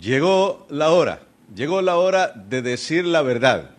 Llegó la hora de decir la verdad,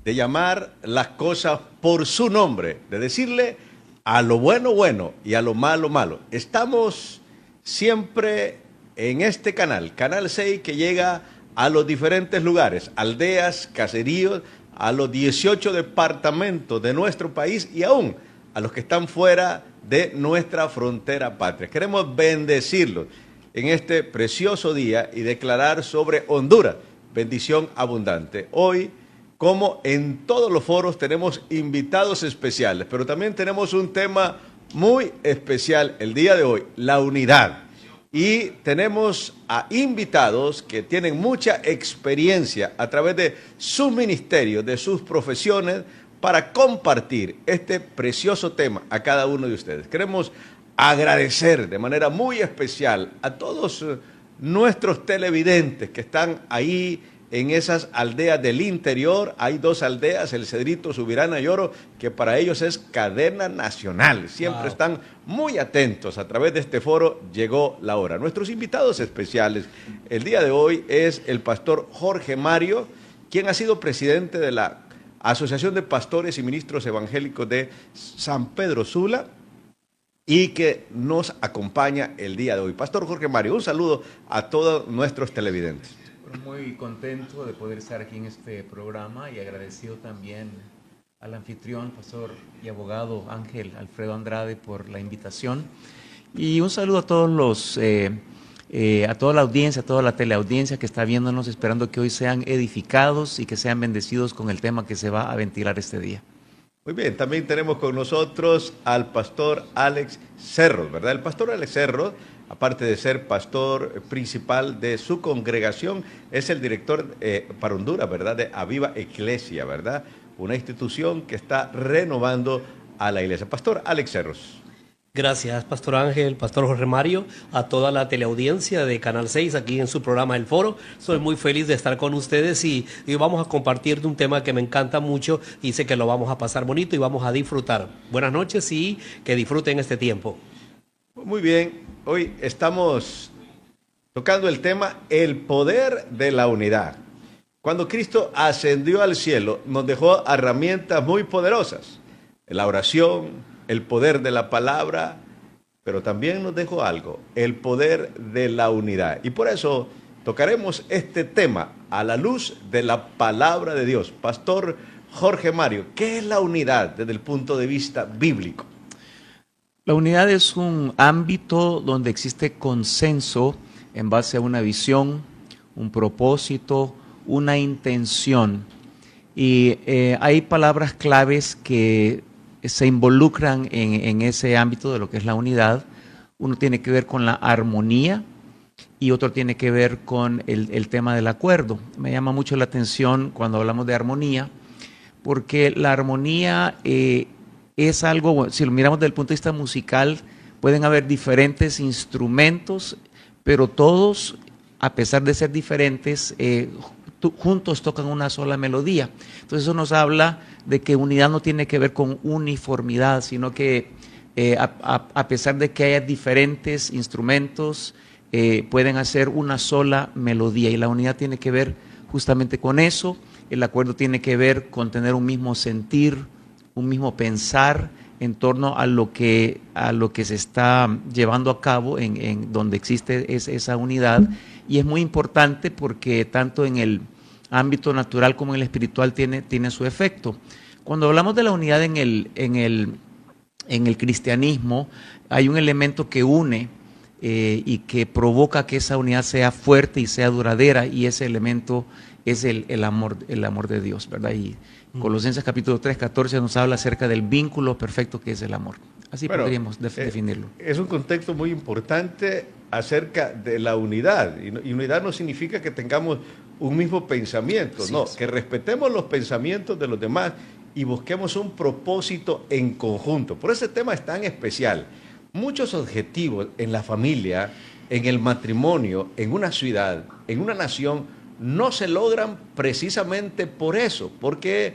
de llamar las cosas por su nombre, de decirle a lo bueno bueno y a lo malo malo. Estamos siempre en este canal, Canal 6, que llega a los diferentes lugares, aldeas, caseríos, a los 18 departamentos de nuestro país y aún a los que están fuera de nuestra frontera patria. Queremos bendecirlos en este precioso día y declarar sobre Honduras bendición abundante. Hoy, como en todos los foros, tenemos invitados especiales, pero también tenemos un tema muy especial el día de hoy, la unidad. Y tenemos a invitados que tienen mucha experiencia a través de sus ministerios, de sus profesiones, para compartir este precioso tema a cada uno de ustedes. Queremos agradecer de manera muy especial a todos nuestros televidentes que están ahí en esas aldeas del interior. Hay dos aldeas, El Cedrito, Subirana y Oro, que para ellos es cadena nacional. Siempre están muy atentos. A través de este foro llegó la hora. Nuestros invitados especiales el día de hoy es el pastor Jorge Mario, quien ha sido presidente de la Asociación de Pastores y Ministros Evangélicos de San Pedro Sula, y que nos acompaña el día de hoy. Pastor Jorge Mario, un saludo a todos nuestros televidentes. Muy contento de poder estar aquí en este programa y agradecido también al anfitrión, pastor y abogado Ángel Alfredo Andrade, por la invitación. Y un saludo a todos a toda la audiencia, a toda la teleaudiencia que está viéndonos, esperando que hoy sean edificados y que sean bendecidos con el tema que se va a ventilar este día. Muy bien, también tenemos con nosotros al pastor Alex Cerros, ¿verdad? El pastor Alex Cerros, aparte de ser pastor principal de su congregación, es el director para Honduras, ¿verdad? De Aviva Iglesia, ¿verdad? Una institución que está renovando a la iglesia. Pastor Alex Cerros. Gracias, Pastor Ángel, Pastor Jorge Mario, a toda la teleaudiencia de Canal 6 aquí en su programa El Foro. Soy muy feliz de estar con ustedes y vamos a compartir de un tema que me encanta mucho y sé que lo vamos a pasar bonito y vamos a disfrutar. Buenas noches y que disfruten este tiempo. Muy bien, hoy estamos tocando el tema el poder de la unidad. Cuando Cristo ascendió al cielo, nos dejó herramientas muy poderosas, la oración, el poder de la palabra, pero también nos dejó algo, el poder de la unidad. Y por eso tocaremos este tema a la luz de la palabra de Dios. Pastor Jorge Mario, ¿qué es la unidad desde el punto de vista bíblico? La unidad es un ámbito donde existe consenso en base a una visión, un propósito, una intención. Y hay palabras claves que se involucran en ese ámbito de lo que es la unidad. Uno tiene que ver con la armonía y otro tiene que ver con el tema del acuerdo. Me llama mucho la atención cuando hablamos de armonía, porque la armonía es algo, si lo miramos desde el punto de vista musical, pueden haber diferentes instrumentos, pero todos, a pesar de ser diferentes, juntos tocan una sola melodía. Entonces eso nos habla de que unidad no tiene que ver con uniformidad, sino que a pesar de que haya diferentes instrumentos, pueden hacer una sola melodía, y la unidad tiene que ver justamente con eso. El acuerdo tiene que ver con tener un mismo sentir, un mismo pensar en torno a lo que se está llevando a cabo en donde existe esa unidad. Y es muy importante porque tanto en el ámbito natural como en el espiritual tiene su efecto. Cuando hablamos de la unidad en el cristianismo, hay un elemento que une y que provoca que esa unidad sea fuerte y sea duradera, y ese elemento es el amor de Dios, ¿verdad? Y Colosenses capítulo 3, 14 nos habla acerca del vínculo perfecto que es el amor. Así podríamos definirlo. Es un contexto muy importante acerca de la unidad. Y unidad no significa que tengamos un mismo pensamiento, no, que respetemos los pensamientos de los demás y busquemos un propósito en conjunto. Por ese tema es tan especial. Muchos objetivos en la familia, en el matrimonio, en una ciudad, en una nación, no se logran precisamente por eso, porque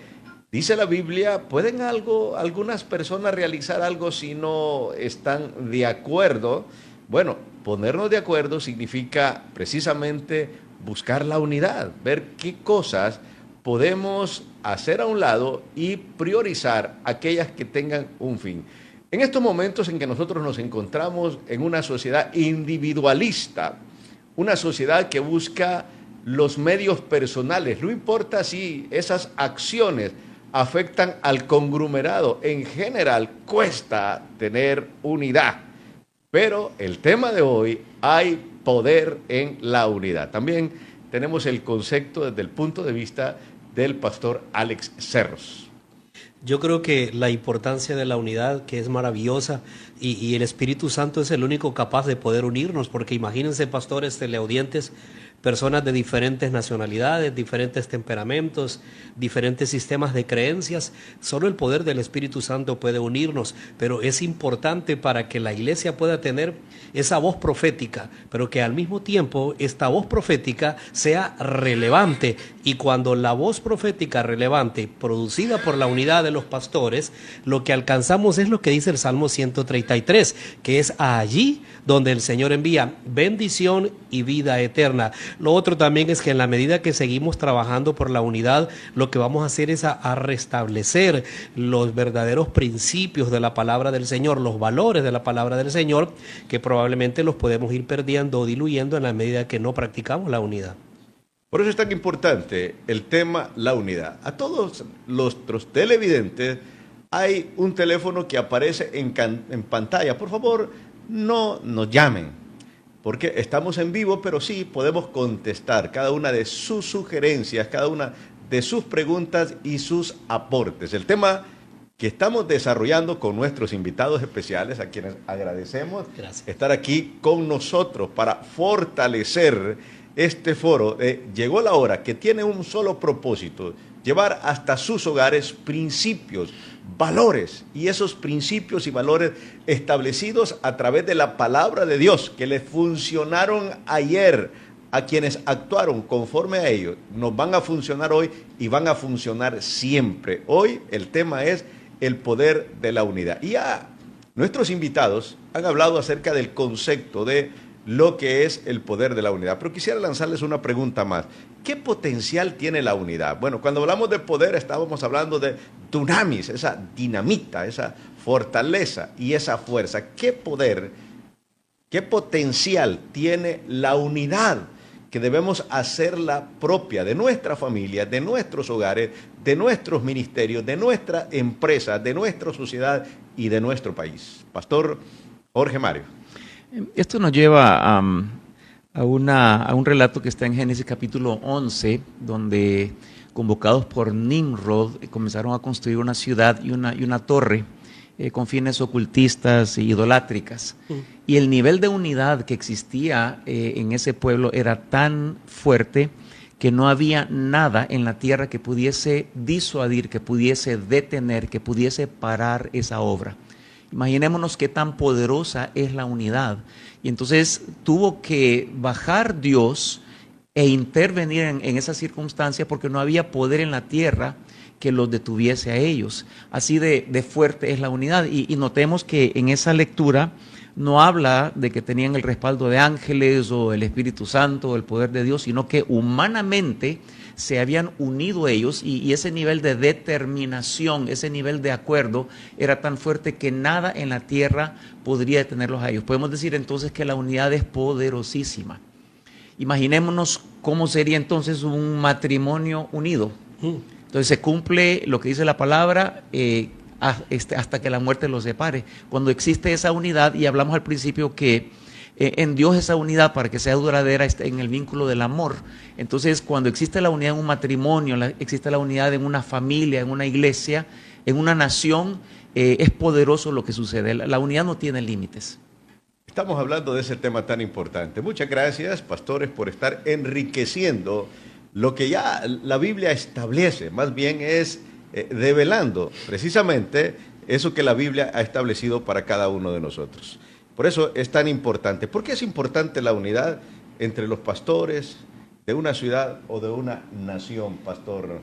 dice la Biblia, ¿pueden algunas personas realizar algo si no están de acuerdo? Bueno, ponernos de acuerdo significa precisamente buscar la unidad, ver qué cosas podemos hacer a un lado y priorizar aquellas que tengan un fin. En estos momentos en que nosotros nos encontramos en una sociedad individualista, una sociedad que busca los medios personales, no importa si esas acciones afectan al conglomerado, en general cuesta tener unidad. Pero el tema de hoy, hay poder en la unidad. También tenemos el concepto desde el punto de vista del pastor Alex Cerros. Yo creo que la importancia de la unidad, que es maravillosa, y el Espíritu Santo es el único capaz de poder unirnos, porque imagínense, pastores teleaudientes, personas de diferentes nacionalidades, diferentes temperamentos, diferentes sistemas de creencias. Solo el poder del Espíritu Santo puede unirnos, pero es importante para que la iglesia pueda tener esa voz profética, pero que al mismo tiempo esta voz profética sea relevante. Y cuando la voz profética relevante, producida por la unidad de los pastores, lo que alcanzamos es lo que dice el Salmo 133, que es allí donde el Señor envía bendición y vida eterna. Lo otro también es que en la medida que seguimos trabajando por la unidad, lo que vamos a hacer es a restablecer los verdaderos principios de la palabra del Señor, los valores de la palabra del Señor, que probablemente los podemos ir perdiendo o diluyendo en la medida que no practicamos la unidad. Por eso es tan importante el tema la unidad. A todos los televidentes hay un teléfono que aparece en pantalla. Por favor, no nos llamen, porque estamos en vivo, pero sí podemos contestar cada una de sus sugerencias, cada una de sus preguntas y sus aportes. El tema que estamos desarrollando con nuestros invitados especiales, a quienes agradecemos estar aquí con nosotros para fortalecer este foro. Llegó la hora, que tiene un solo propósito: llevar hasta sus hogares principios, valores, y esos principios y valores establecidos a través de la palabra de Dios, que les funcionaron ayer a quienes actuaron conforme a ellos, nos van a funcionar hoy y van a funcionar siempre. Hoy el tema es el poder de la unidad. Y ya nuestros invitados han hablado acerca del concepto de lo que es el poder de la unidad. Pero quisiera lanzarles una pregunta más. ¿Qué potencial tiene la unidad? Bueno, cuando hablamos de poder estábamos hablando de dunamis, esa dinamita, esa fortaleza y esa fuerza. ¿Qué poder, qué potencial tiene la unidad que debemos hacerla propia de nuestra familia, de nuestros hogares, de nuestros ministerios, de nuestra empresa, de nuestra sociedad y de nuestro país? Pastor Jorge Mario. Esto nos lleva a un relato que está en Génesis capítulo 11, donde convocados por Nimrod comenzaron a construir una ciudad y una torre con fines ocultistas e idolátricas. Y el nivel de unidad que existía en ese pueblo era tan fuerte que no había nada en la tierra que pudiese disuadir, que pudiese detener, que pudiese parar esa obra. Imaginémonos qué tan poderosa es la unidad. Y entonces tuvo que bajar Dios e intervenir en esa circunstancia, porque no había poder en la tierra que los detuviese a ellos. Así de fuerte es la unidad. Y notemos que en esa lectura no habla de que tenían el respaldo de ángeles o el Espíritu Santo o el poder de Dios, sino que humanamente se habían unido ellos, y ese nivel de determinación, ese nivel de acuerdo era tan fuerte que nada en la tierra podría detenerlos a ellos. Podemos decir entonces que la unidad es poderosísima. Imaginémonos cómo sería entonces un matrimonio unido. Entonces se cumple lo que dice la palabra, hasta que la muerte los separe. Cuando existe esa unidad, y hablamos al principio que en Dios esa unidad, para que sea duradera, está en el vínculo del amor. Entonces, cuando existe la unidad en un matrimonio, existe la unidad en una familia, en una iglesia, en una nación, es poderoso lo que sucede. La unidad no tiene límites. Estamos hablando de ese tema tan importante. Muchas gracias, pastores, por estar enriqueciendo lo que ya la Biblia establece. Más bien es develando precisamente eso que la Biblia ha establecido para cada uno de nosotros. Por eso es tan importante. ¿Por qué es importante la unidad entre los pastores de una ciudad o de una nación, pastor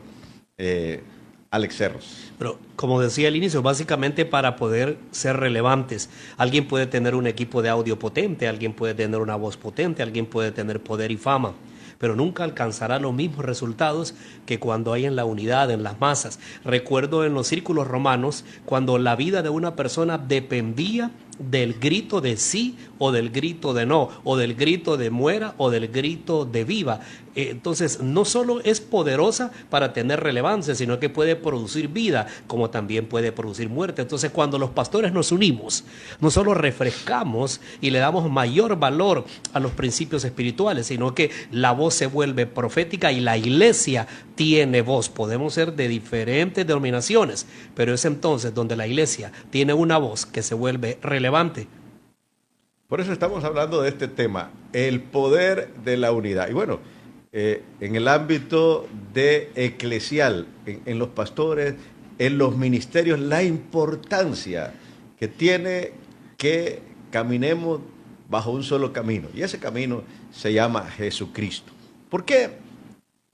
Alex Cerros? Pero como decía al inicio, básicamente para poder ser relevantes. Alguien puede tener un equipo de audio potente, alguien puede tener una voz potente, alguien puede tener poder y fama. pero nunca alcanzará los mismos resultados que cuando hay en la unidad, en las masas. Recuerdo en los círculos romanos, cuando la vida de una persona dependía del grito de sí o del grito de no, o del grito de muera o del grito de viva. Entonces, no solo es poderosa para tener relevancia, sino que puede producir vida, como también puede producir muerte. Entonces, cuando los pastores nos unimos, no solo refrescamos y le damos mayor valor a los principios espirituales, sino que la voz se vuelve profética y la iglesia tiene voz. Podemos ser de diferentes denominaciones, pero es entonces donde la iglesia tiene una voz que se vuelve relevante. Por eso estamos hablando de este tema, el poder de la unidad. Y bueno, en el ámbito de eclesial, en los pastores, en los ministerios, la importancia que tiene que caminemos bajo un solo camino. Y ese camino se llama Jesucristo. ¿Por qué?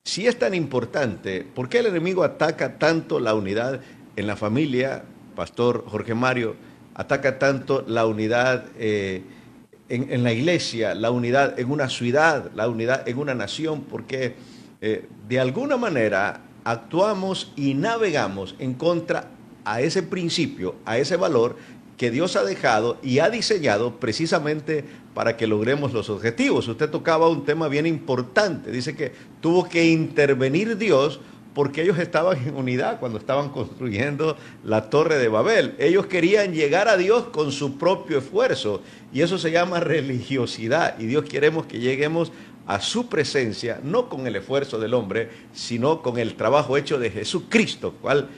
Si es tan importante, ¿por qué el enemigo ataca tanto la unidad en la familia? Pastor Jorge Mario, ataca tanto la unidad en la iglesia, la unidad en una ciudad, la unidad en una nación, porque de alguna manera actuamos y navegamos en contra a ese principio, a ese valor que Dios ha dejado y ha diseñado precisamente para que logremos los objetivos. Usted tocaba un tema bien importante, dice que tuvo que intervenir Dios porque ellos estaban en unidad cuando estaban construyendo la Torre de Babel. Ellos querían llegar a Dios con su propio esfuerzo y eso se llama religiosidad, y Dios queremos que lleguemos a su presencia, no con el esfuerzo del hombre, sino con el trabajo hecho de Jesucristo, cual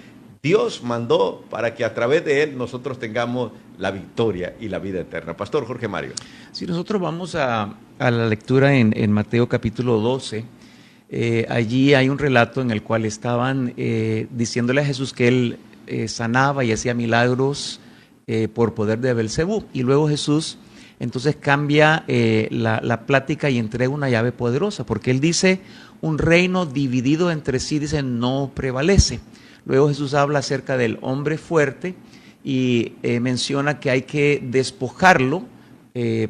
Dios mandó para que a través de él nosotros tengamos la victoria y la vida eterna. Pastor Jorge Mario. Si nosotros vamos a la lectura en Mateo capítulo 12, allí hay un relato en el cual estaban diciéndole a Jesús que él sanaba y hacía milagros por poder de Belcebú. Y luego Jesús entonces cambia la plática y entrega una llave poderosa, porque él dice, un reino dividido entre sí, dice, no prevalece. Luego Jesús habla acerca del hombre fuerte y menciona que hay que despojarlo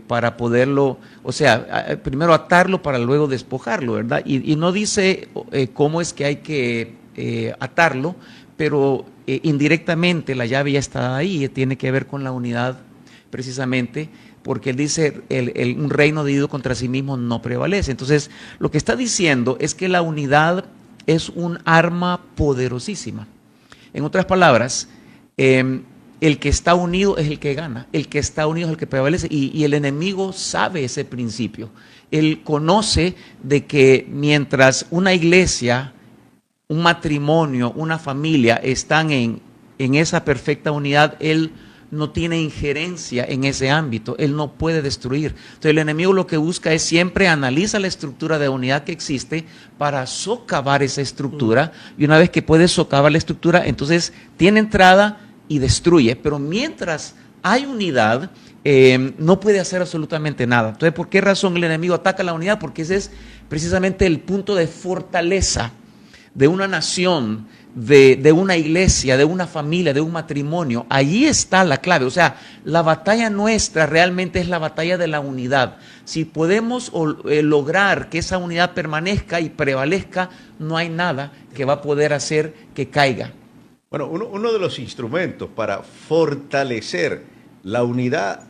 para poderlo, o sea, primero atarlo para luego despojarlo, ¿verdad? Y no dice cómo es que hay que atarlo, pero indirectamente la llave ya está ahí, tiene que ver con la unidad precisamente, porque él dice, un reino dividido contra sí mismo no prevalece. Entonces, lo que está diciendo es que la unidad es un arma poderosísima. En otras palabras, el que está unido es el que gana, el que está unido es el que prevalece, y el enemigo sabe ese principio. Él conoce de que mientras una iglesia, un matrimonio, una familia están en esa perfecta unidad, él no tiene injerencia en ese ámbito, él no puede destruir. Entonces el enemigo lo que busca es siempre analiza la estructura de unidad que existe para socavar esa estructura, y una vez que puede socavar la estructura, entonces tiene entrada y destruye. Pero mientras hay unidad, no puede hacer absolutamente nada. Entonces, ¿por qué razón el enemigo ataca la unidad? Porque ese es precisamente el punto de fortaleza de una nación, de una iglesia, de una familia, de un matrimonio. Allí está la clave. O sea, la batalla nuestra realmente es la batalla de la unidad. Si podemos lograr que esa unidad permanezca y prevalezca, no hay nada que va a poder hacer que caiga. Bueno, uno de los instrumentos para fortalecer la unidad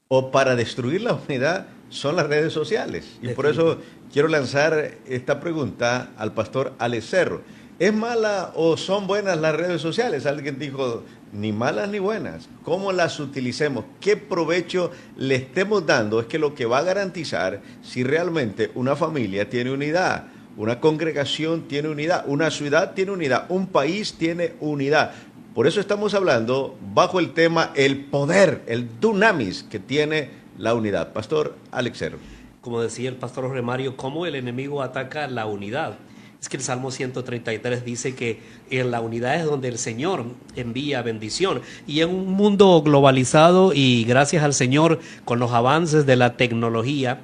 o para destruir la unidad son las redes sociales. Y por eso quiero lanzar esta pregunta al pastor Alex Cerro. ¿Es mala o son buenas las redes sociales? Alguien dijo, ni malas ni buenas. ¿Cómo las utilicemos? ¿Qué provecho le estemos dando? Es que lo que va a garantizar si realmente una familia tiene unidad, una congregación tiene unidad, una ciudad tiene unidad, un país tiene unidad. Por eso estamos hablando bajo el tema el poder, el dunamis que tiene la unidad. Pastor Alex Cerro. Como decía el pastor Jorge Mario, ¿cómo el enemigo ataca la unidad? Es que el Salmo 133 dice que en la unidad es donde el Señor envía bendición. Y en un mundo globalizado y gracias al Señor con los avances de la tecnología,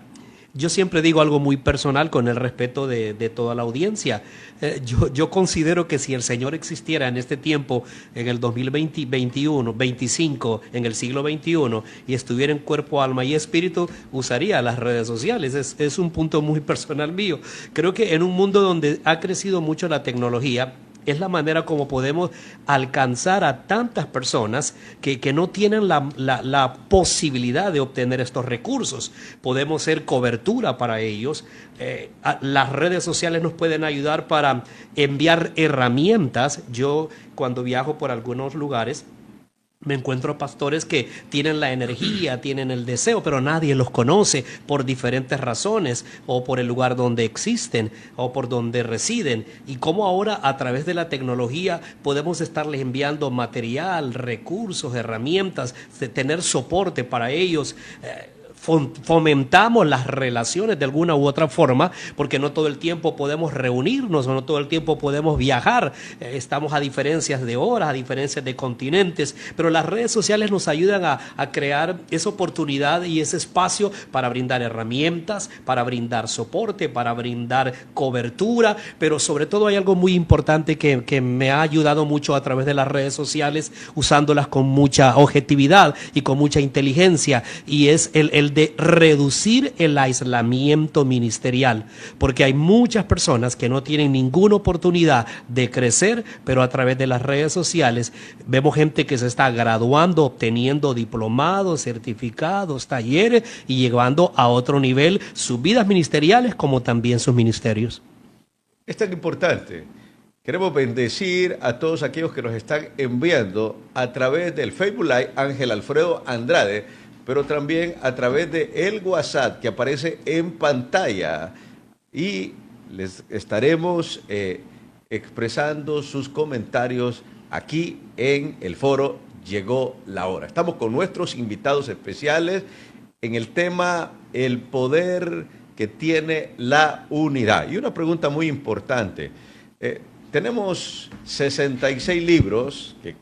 Yo siempre digo algo muy personal con el respeto de toda la audiencia. Yo considero que si el Señor existiera en este tiempo, en el 2020, 21, 25, en el siglo XXI, y estuviera en cuerpo, alma y espíritu, usaría las redes sociales. Es un punto muy personal mío. Creo que en un mundo donde ha crecido mucho la tecnología, es la manera como podemos alcanzar a tantas personas que no tienen la posibilidad de obtener estos recursos. Podemos ser cobertura para ellos. Las redes sociales nos pueden ayudar para enviar herramientas. Yo, cuando viajo por algunos lugares, me encuentro pastores que tienen la energía, tienen el deseo, pero nadie los conoce por diferentes razones, o por el lugar donde existen, o por donde residen. Y cómo ahora, a través de la tecnología, podemos estarles enviando material, recursos, herramientas, de tener soporte para ellos. Fomentamos las relaciones de alguna u otra forma, porque no todo el tiempo podemos reunirnos, o no todo el tiempo podemos viajar, estamos a diferencias de horas, a diferencias de continentes, pero las redes sociales nos ayudan a crear esa oportunidad y ese espacio para brindar herramientas, para brindar soporte, para brindar cobertura, pero sobre todo hay algo muy importante que me ha ayudado mucho a través de las redes sociales, usándolas con mucha objetividad y con mucha inteligencia, y es el de reducir el aislamiento ministerial, porque hay muchas personas que no tienen ninguna oportunidad de crecer, pero a través de las redes sociales vemos gente que se está graduando, obteniendo diplomados, certificados, talleres y llevando a otro nivel sus vidas ministeriales como también sus ministerios. Es tan importante. Queremos bendecir a todos aquellos que nos están enviando a través del Facebook Live Ángel Alfredo Andrade, pero también a través de el WhatsApp que aparece en pantalla, y les estaremos expresando sus comentarios aquí en el foro Llegó la Hora. Estamos con nuestros invitados especiales en el tema el poder que tiene la unidad. Y una pregunta muy importante. Tenemos 66 libros que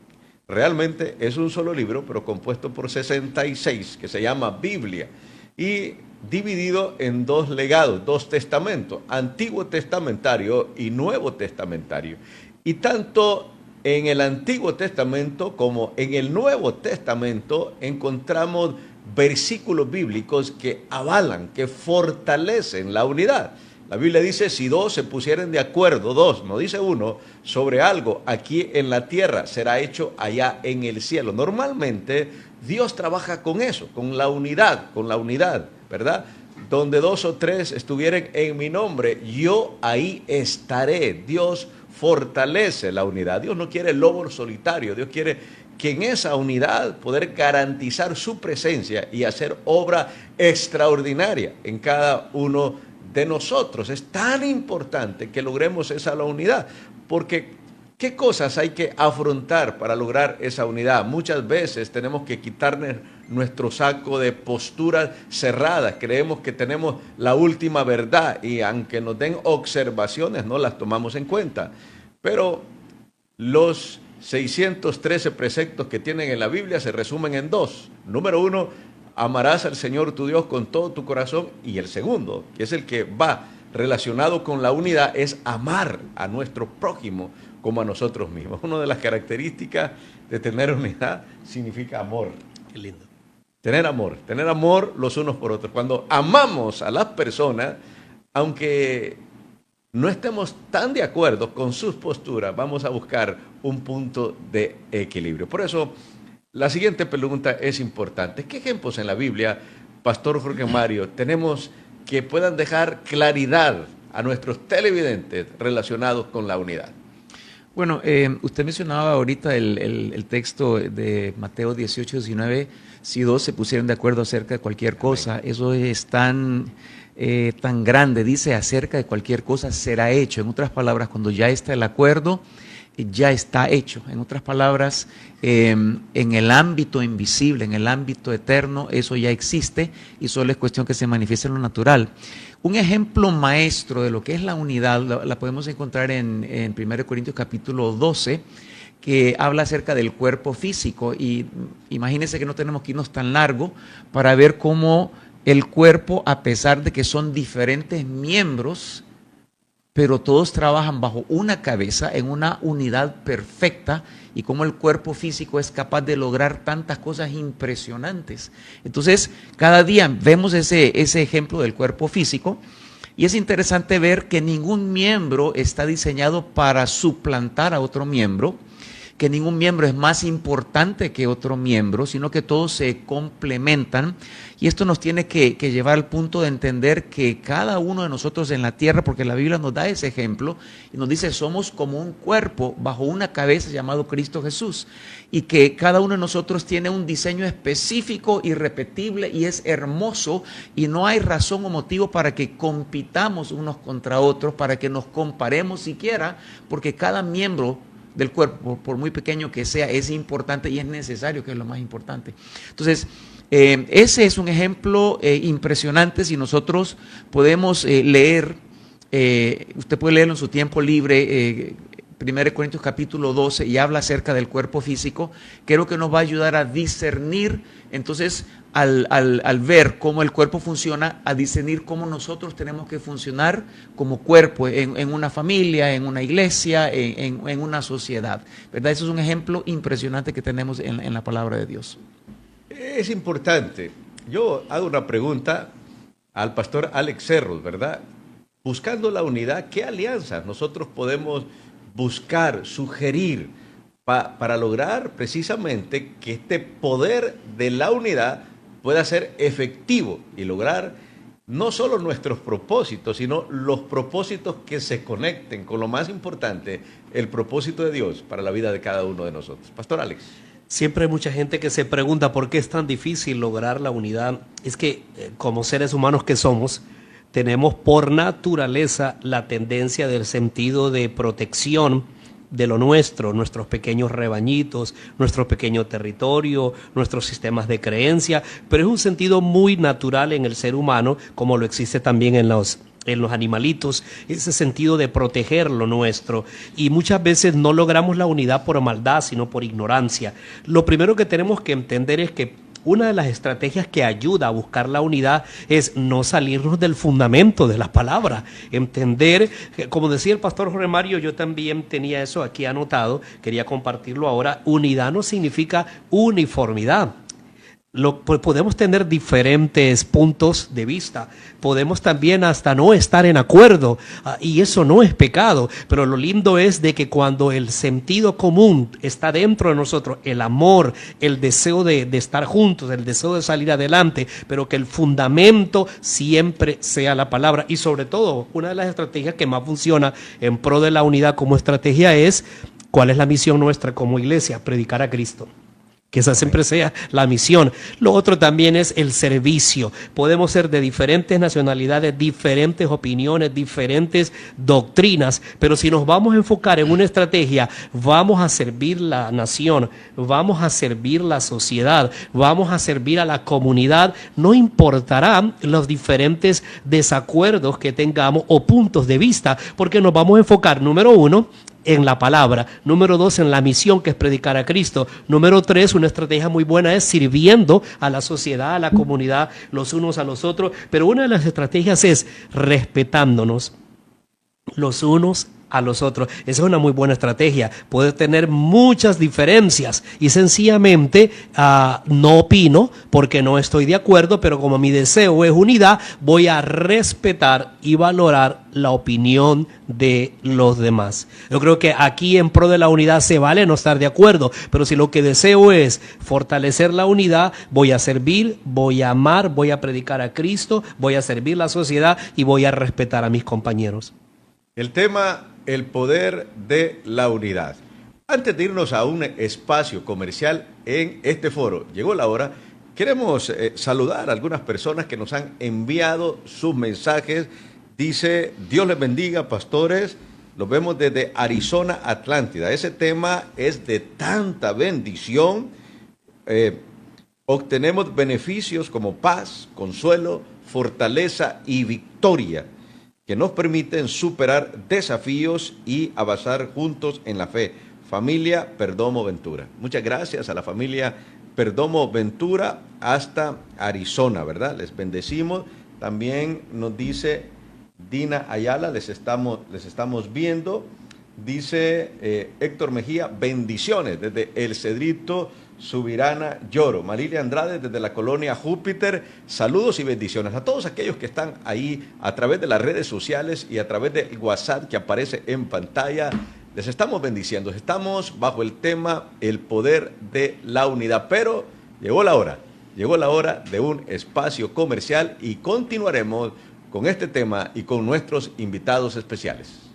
realmente es un solo libro, pero compuesto por 66, que se llama Biblia, y dividido en dos legados, dos testamentos, Antiguo Testamentario y Nuevo Testamentario. Y tanto en el Antiguo Testamento como en el Nuevo Testamento encontramos versículos bíblicos que avalan, que fortalecen la unidad. La Biblia dice, si dos se pusieren de acuerdo, dos, no dice uno, sobre algo aquí en la tierra, será hecho allá en el cielo. Normalmente Dios trabaja con eso, con la unidad, ¿verdad? Donde dos o tres estuvieren en mi nombre, yo ahí estaré. Dios fortalece la unidad. Dios no quiere el lobo solitario, Dios quiere que en esa unidad poder garantizar su presencia y hacer obra extraordinaria en cada uno de nosotros. Es tan importante que logremos esa unidad, porque ¿qué cosas hay que afrontar para lograr esa unidad? Muchas veces tenemos que quitarnos nuestro saco de posturas cerradas, creemos que tenemos la última verdad y aunque nos den observaciones no las tomamos en cuenta, pero los 613 preceptos que tienen en la Biblia se resumen en dos. Número uno, amarás al Señor tu Dios con todo tu corazón, y el segundo, que es el que va relacionado con la unidad, es amar a nuestro prójimo como a nosotros mismos. Una de las características de tener unidad significa amor. Qué lindo. Tener amor los unos por otros. Cuando amamos a las personas, aunque no estemos tan de acuerdo con sus posturas, vamos a buscar un punto de equilibrio. Por eso, la siguiente pregunta es importante. ¿Qué ejemplos en la Biblia, Pastor Jorge Mario, tenemos que puedan dejar claridad a nuestros televidentes relacionados con la unidad? Bueno, usted mencionaba ahorita el texto de Mateo 18, 19, si dos se pusieran de acuerdo acerca de cualquier cosa, eso es tan grande, dice acerca de cualquier cosa será hecho. En otras palabras, cuando ya está el acuerdo, ya está hecho. En otras palabras, en el ámbito invisible, en el ámbito eterno, eso ya existe y solo es cuestión que se manifieste en lo natural. Un ejemplo maestro de lo que es la unidad la podemos encontrar en 1 Corintios capítulo 12, que habla acerca del cuerpo físico, y imagínense que no tenemos que irnos tan largo para ver cómo el cuerpo, a pesar de que son diferentes miembros, pero todos trabajan bajo una cabeza, en una unidad perfecta, y cómo el cuerpo físico es capaz de lograr tantas cosas impresionantes. Entonces, cada día vemos ese ejemplo del cuerpo físico, y es interesante ver que ningún miembro está diseñado para suplantar a otro miembro, que ningún miembro es más importante que otro miembro, sino que todos se complementan. Y esto nos tiene que llevar al punto de entender que cada uno de nosotros en la tierra, porque la Biblia nos da ese ejemplo, y nos dice, somos como un cuerpo bajo una cabeza llamado Cristo Jesús, y que cada uno de nosotros tiene un diseño específico, irrepetible, y es hermoso, y no hay razón o motivo para que compitamos unos contra otros, para que nos comparemos siquiera, porque cada miembro del cuerpo, por muy pequeño que sea, es importante y es necesario, que es lo más importante. Entonces, ese es un ejemplo impresionante. Si nosotros podemos leer, usted puede leerlo en su tiempo libre, 1 Corintios capítulo 12, y habla acerca del cuerpo físico. Creo que nos va a ayudar a discernir, entonces, al ver cómo el cuerpo funciona, a discernir cómo nosotros tenemos que funcionar como cuerpo en una familia, en una iglesia, en una sociedad, ¿verdad? Eso es un ejemplo impresionante que tenemos en la palabra de Dios. Es importante. Yo hago una pregunta al pastor Alex Cerros, ¿verdad? Buscando la unidad, ¿qué alianzas nosotros podemos buscar, sugerir para lograr precisamente que este poder de la unidad pueda ser efectivo y lograr no solo nuestros propósitos, sino los propósitos que se conecten con lo más importante, el propósito de Dios para la vida de cada uno de nosotros? Pastor Alex. Siempre hay mucha gente que se pregunta por qué es tan difícil lograr la unidad. Es que como seres humanos que somos, tenemos por naturaleza la tendencia del sentido de protección de lo nuestro, nuestros pequeños rebañitos, nuestro pequeño territorio, nuestros sistemas de creencia, pero es un sentido muy natural en el ser humano, como lo existe también en los animalitos, ese sentido de proteger lo nuestro, y muchas veces no logramos la unidad por maldad, sino por ignorancia. Lo primero que tenemos que entender es que una de las estrategias que ayuda a buscar la unidad es no salirnos del fundamento de la palabra, entender, como decía el pastor Jorge Mario, yo también tenía eso aquí anotado, quería compartirlo ahora, unidad no significa uniformidad. Podemos tener diferentes puntos de vista, podemos también hasta no estar en acuerdo, y eso no es pecado, pero lo lindo es de que cuando el sentido común está dentro de nosotros, el amor, el deseo de estar juntos, el deseo de salir adelante, pero que el fundamento siempre sea la palabra. Y sobre todo, una de las estrategias que más funciona en pro de la unidad como estrategia es, ¿cuál es la misión nuestra como iglesia? Predicar a Cristo. Que esa siempre sea la misión. Lo otro también es el servicio. Podemos ser de diferentes nacionalidades, diferentes opiniones, diferentes doctrinas, pero si nos vamos a enfocar en una estrategia, vamos a servir la nación, vamos a servir la sociedad, vamos a servir a la comunidad, no importará los diferentes desacuerdos que tengamos o puntos de vista, porque nos vamos a enfocar, número uno, en la palabra, número 2, en la misión, que es predicar a Cristo, número 3, una estrategia muy buena es sirviendo a la sociedad, a la comunidad, los unos a los otros, pero una de las estrategias es respetándonos los unos a los otros. Esa es una muy buena estrategia. Puede tener muchas diferencias y sencillamente no opino porque no estoy de acuerdo, pero como mi deseo es unidad, voy a respetar y valorar la opinión de los demás. Yo creo que aquí en pro de la unidad se vale no estar de acuerdo, pero si lo que deseo es fortalecer la unidad, voy a servir, voy a amar, voy a predicar a Cristo, voy a servir la sociedad y voy a respetar a mis compañeros. El tema, el poder de la unidad. Antes de irnos a un espacio comercial en este foro, llegó la hora. Queremos saludar a algunas personas que nos han enviado sus mensajes. Dice, Dios les bendiga, pastores. Los vemos desde Arizona, Atlántida. Ese tema es de tanta bendición. Obtenemos beneficios como paz, consuelo, fortaleza y victoria, que nos permiten superar desafíos y avanzar juntos en la fe. Familia Perdomo Ventura. Muchas gracias a la familia Perdomo Ventura hasta Arizona, ¿verdad? Les bendecimos. También nos dice Dina Ayala, les estamos viendo. Dice Héctor Mejía, bendiciones desde El Cedrito, Subirana, Lloro. Marilia Andrade desde la colonia Júpiter, saludos y bendiciones a todos aquellos que están ahí a través de las redes sociales y a través del WhatsApp que aparece en pantalla. Les estamos bendiciendo, estamos bajo el tema el poder de la unidad, pero llegó la hora de un espacio comercial y continuaremos con este tema y con nuestros invitados especiales.